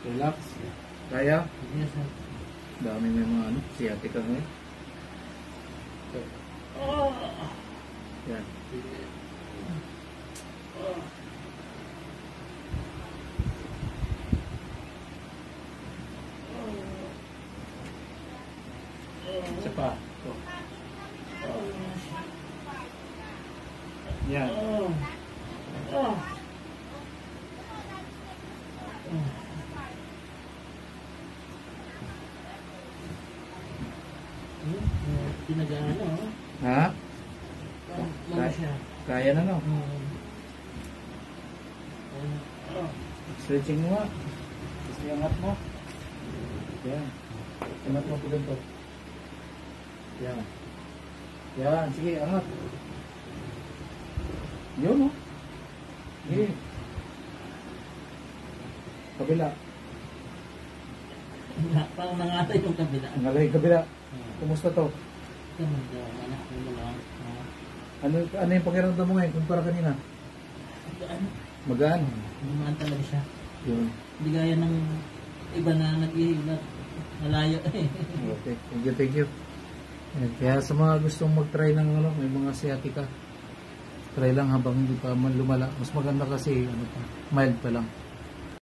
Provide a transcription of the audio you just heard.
Relax. Kaya? Yes, sir. Dami may mga ano, sciatica ngayon. Yan. Isa pa. Ito. Yan. Tinagaan na, oh. Ha? Ano siya? Kaya na no? Stretching mo nga. Tapos iangat mo. Yan. Iangat mo po ganito. Yan. Yan. Sige, angat. Yun, no? Sige. Kabila. Parang nangatay yung kabila. Ngalay kabila. Kumusta to? Anak ko mo lang. Ano yung pakiramdam mo ngayon kumpara kanina? Magaan. Lumaan talaga siya. Yun. Hindi gaya ng iba na nag-iibat. Malayo eh. Okay. Thank you, thank you. Ayan. Kaya sa mga gustong mag-try ng ano, may mga sciatica, try lang habang hindi pa man lumala. Mas maganda kasi ano pa, mild pa lang.